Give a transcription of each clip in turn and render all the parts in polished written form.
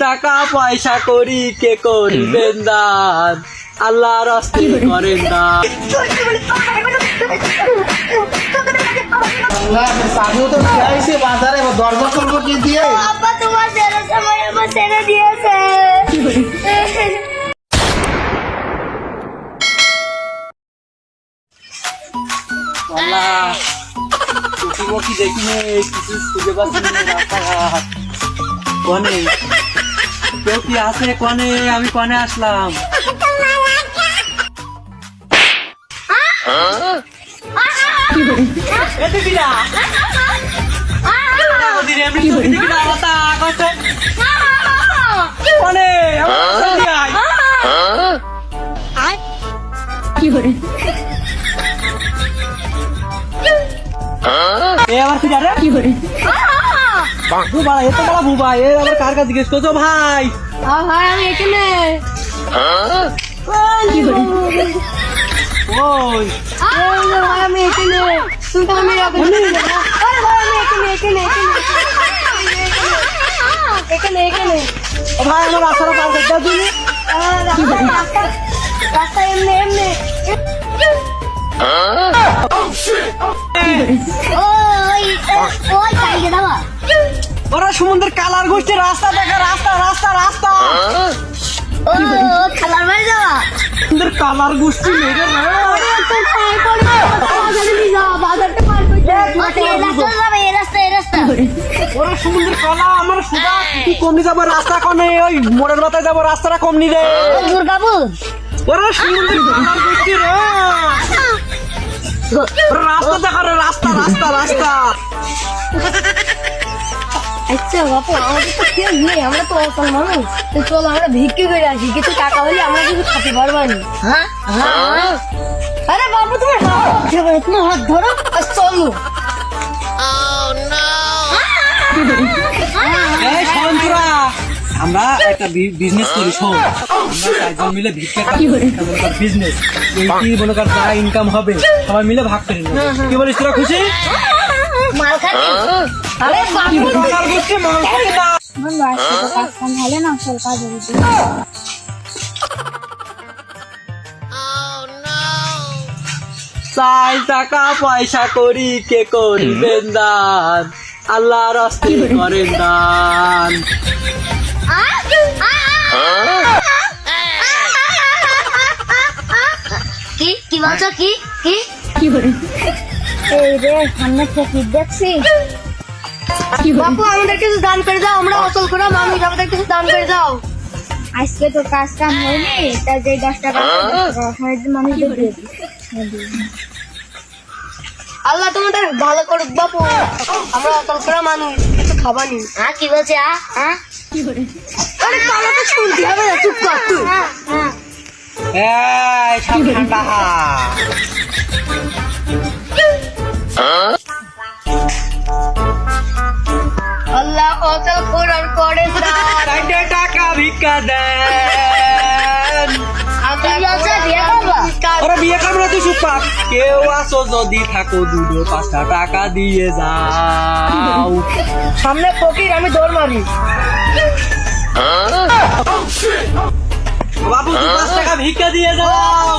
টাকা পয়সা করি কে করিবেন দান, আল্লাহ রাস্তে করেন দান। বাজারে দরজা করবো কি দিয়ে? তোমার সময় আমার ছেড়ে দিয়েছে। কি দেখিনি কিছু খুঁজে পাচ্ছি না রাস্তাঘাট। কনে কেউ কি আছে? কনে আমি কনে আসলাম? কার কাছে জিজ্ঞেস করছো ভাই? আমি এখানে। ওই আমি এখানে। তুমি এখানে এখানে ভাই আমার রাস্তাটা পার করতে দাও তুমি। রাস্তা এমনি এমনি। ওই কাইকে দাও। ওরা সমুদ্রের কালার গোষ্ঠী রাস্তা দেখা, রাস্তা রাস্তা রাস্তা। ও কালার বাড়ি যাওয়া। সমুদ্রের কালার গোষ্ঠী মেরে ওরা সমুদ্রের কালা আমার সুদা কি কমনি যাবো রাস্তা কনে ওই মোড়ের মাথায় যাবো রাস্তাটা কমনি রে। ওরা সমুদ্রের কালার গোষ্ঠী রে। রাস্তা দেখা রে রাস্তা রাস্তা রাস্তা। আচ্ছা বাপু আমাদের তো কেউ নেই, আমরা তো অসল মানুষ। তো চলো আমরা ভিক্ষে করে আসি, কিছু টাকা হলে আমরা কিছু খেতে পারবো না। আরে বাবু তোমার তোমার হাত ধরো আর চলো। আমরা একটা বিজনেস করি, শোন আমরা চারজন মিলে ভিক্ষা বিজনেস কি মনে কর যা ইনকাম হবে সবাই মিলে ভাগ করে নেবো। কি বলিস তোরা খুশি? মাল খাতে। আরে বাবু কালার গোষ্ঠী মাল খাতে না। কাজ কাম হলে না আসল কাজ হবে। চাই টাকা পয়সা করি কে করিবেন দান, আল্লাহ রাস্তে করেন দান। কি কি বলছো? কি কি কি বলে? এই রে সামনে ফকির দেখছি। বাপু আমাদের কিছু দান করে দাও, আমরা অসল করে মানুষ, আমাদের কিছু দান করে দাও। আজকে তো কাজ কাম হয়নি, তাই যে 10 টাকা মানুষ দিয়ে আল্লাহ তোমাদের ভালো করুক বাপু। আমরা অসল করে মানুষ, কিছু খাবানি। হ্যাঁ কি বলছে? হ্যাঁ কি বলে? আরে তাহলে তো শুনতে হবে না, চুপ কর তুই। এই সাবধানটা আল্লাহ অসল করার করে টাকা ভিক্ষা দেন। ওরা বিয়ে করবো না, তুই চুপ থাক। কেউ আসো যদি থাকো 2-5 টাকা দিয়ে যাও। সামনে ফকির, আমি দৌড় মারি। বাবু 5 টাকা ভিক্ষা দিয়ে যাও।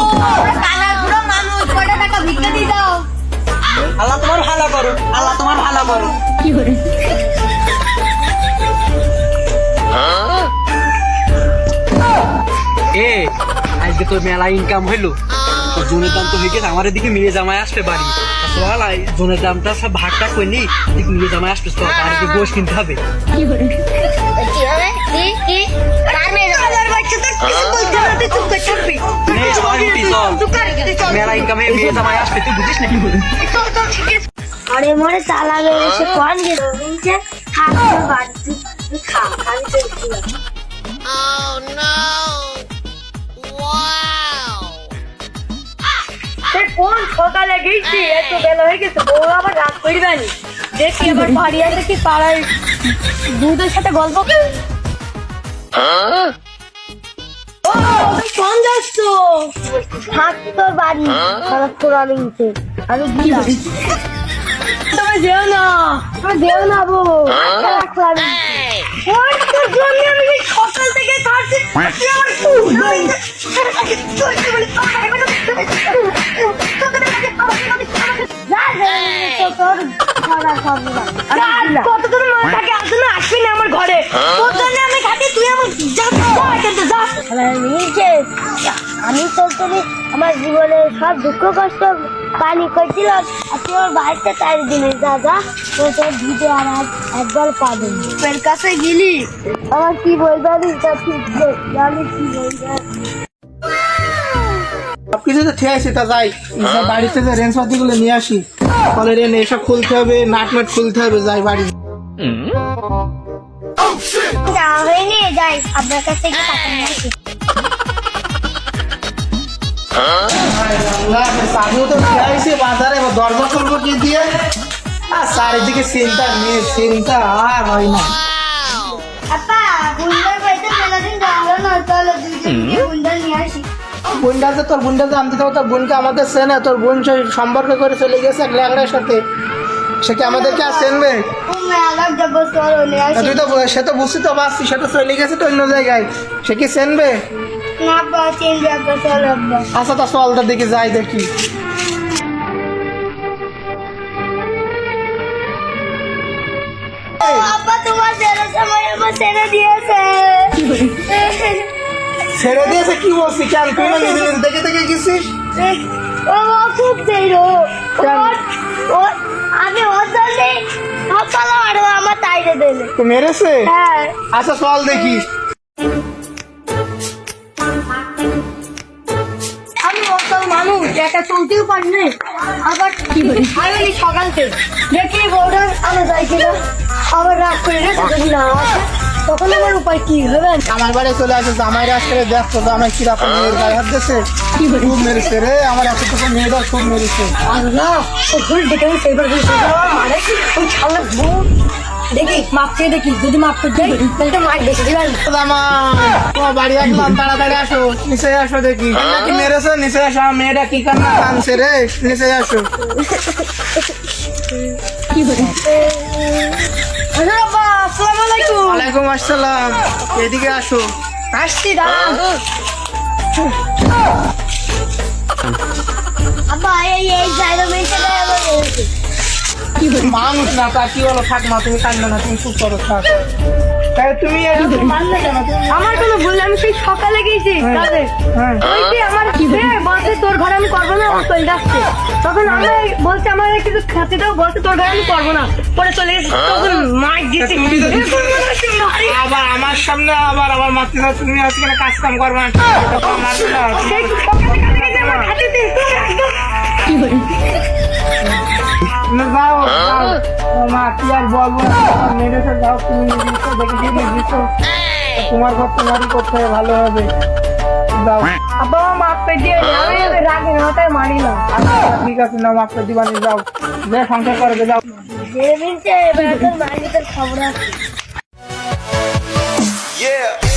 মানুষ কয়টা টাকা ভিক্ষা দিয়ে দাও। আল্লাহ তোমার ভালো করো, আল্লাহ তোমার ভালো করো। কি করে আজকে তোর মেলা ইনকাম হইলো, জনের দাম তো হয়ে গেছে। আমার এদিকে মেয়ে জামাই আসবে বাড়ি, জনের দামটা সব ভাগটা করে নি, মেয়ে জামাই আসবে তো বাড়িতে গোশ কিনতে হবে। মেলা ইনকামে মেয়ে জামাই আসবে, তুই বুঝিস না? কি বলে আরে মরে চালাবে সে কোন গেল নিচে খাওয়া বাড়ি খা খালি চলছিল। Oh no! Wow! কোন সকালে গেছি, এত বেলা হয়ে গেছে, বউ আবার রাত করবেনি। দেখি আবার বাড়ি আসে কি পাড়ায় দুধের সাথে গল্প। ও কোন যাচ্ছ? হাত তোর বাড়ি খারাপ করে আনছে। আমি দিলাম। তুমি যেও না, তুমি যেও না বউ। রাখলাম। ওর তোর জন্য আমি সেই সকাল থেকে কাটছি। তুই আমার ফুল নাই। কতক্ষণ মনে থাকে আসলে আসবি না আমার ঘরে। তোর জন্য আমি খাটি, তুই আমার আমি তোর জন্য আমার জীবনে সব দুঃখ কষ্ট পানি করছিলাম, আর তুই আমার বাড়িতে তাই দিলি। দাদা তোর তোর দিতে আর একবার পাবেন তোর কাছে গেলি আমার কি বলবি তা ঠিক জানি কি বলবি। সবকিছু তো ঠিক আছে, তা যাই বাড়িতে যে রেঞ্জ পাতিগুলো নিয়ে আসি। ফলে রেন এসব খুলতে হবে, নাট নাট খুলতে হবে, যাই বাড়ি। যাওয়া হয়নি, যাই আপনার কাছ থেকে টাকা নিয়ে আসি। চাবু তো খেয়েছে বাজারে, এবার দরজা খুলবো কি দিয়ে? আর চারিদিকে চিন্তা নিয়ে চিন্তা আর হয় না। আপা বুন্দার বাড়িতে মেলাদিন যাওয়া হলো না, চলো দুজন বুন্দার নিয়ে আসি। বোনটা যে তোর বোনটা জানতে চাও, তোর বোনকে আমাদের চেনে? তোর বোন সেই সম্পর্ক করে চলে গেছে এক ল্যাংড়ার সাথে, সে কি আমাদেরকে আর চেনবে? মেলার যাবো, চলো নিয়ে আসি। তুই তো সে তো বুঝতে তো পারছি, সে তো চলে গেছে তো অন্য জায়গায়, সে কি চেনবে? না আব্বা চিনবে, আব্বা চলো আব্বা। আচ্ছা তা চলটার দিকে যাই দেখি। আব্বা তোমার ছেড়ে সময় আমার ছেড়ে দিয়েছে। ছেড়ে দিয়েছে কি বলছি? কেন তুই না নিজে নিজে দেখে দেখে গেছিস? ও খুব দেরি আমি ওর জন্য সকালে আমার তাইরে দিলে। তো মেরেছে? হ্যাঁ আচ্ছা চল দেখি। আমি অসল মানুষ, একা চলতেও পারি না। আবার কি বলি আমি সকাল থেকে দেখি বউটা আমি যাইছিল, আবার রাগ করে রেখে যদি না আসে, তখন আমার উপায় কি হবে? আমার বাড়ি চলে আসে, জামাইরা আসলে দেখতো জামাই কিরকম মেয়ের গায়ে হাত দিয়েছে, খুব মেরেছে রে। আমার এতটুকু মেয়েরা খুব মেরেছে। আল্লাহ ও ভুল দেখে আমি সেইবার মারে ওই ছাড়া ভুল দেখি মাপ চেয়ে দেখি, যদি মাপ করে দেয় তাহলে তো মার বেশি দিবেন। জামাই তোমার বাড়ি আসলাম, তাড়াতাড়ি আসো, নিচে আসো দেখি কি মেরেছে। নিচে আসো, আমার মেয়েরা কি কান্না কানছে রে, নিচে আসো। কি বলি বাবা আসসালামু আলাইকুম। ওয়ালাইকুম আসসালাম, এদিকে আসো। আসছি দাঁড়ান। আব্বা এই এই জায়গা মেয়েটা আমার বলছে কি মানুষ না তা কি বলো? থাক মা, তুমি কান্না না, তুমি চুপ করো, থাক। তাই তুমি এরকম মানলে কেন? তুমি আমার কোনো ভুল, আমি সেই সকালে গেছি কাজে। হ্যাঁ। ওই যে আমার বলছে তোর ঘরে আমি করবো না, ও চলে যাচ্ছে। তখন আমি বলছে আমার কিছু খেতে দাও, বলছে তোর ঘরে আমি করবো না, পরে চলে গেছি। তখন মাইক দিচ্ছে আবার আমার সামনে আবার আবার মারতে দাও। তুমি আজকে কাজ কাম করবে না, মারবে না। সেই সকালে কাজে গেছি, আমার খাতে দিন তুমি একদম কি বলি না, যাও যাও। ও মা কি আর বলবো, মেরেছে, যাও তুমি নির্দিষ্ট দেখে দিয়ে নির্দিষ্ট তোমার ঘর তোমারই করতে হবে, ভালো হবে। যাও। আব্বা মাপ করে দিয়ে আমি রাগে না তাই মারি না। আচ্ছা ঠিক আছে, না মাফ করে দিবানি, যাও যে সংসার করবে, যাও। যে মিনছে এবার মারি তোর খবর আছে। Yeah.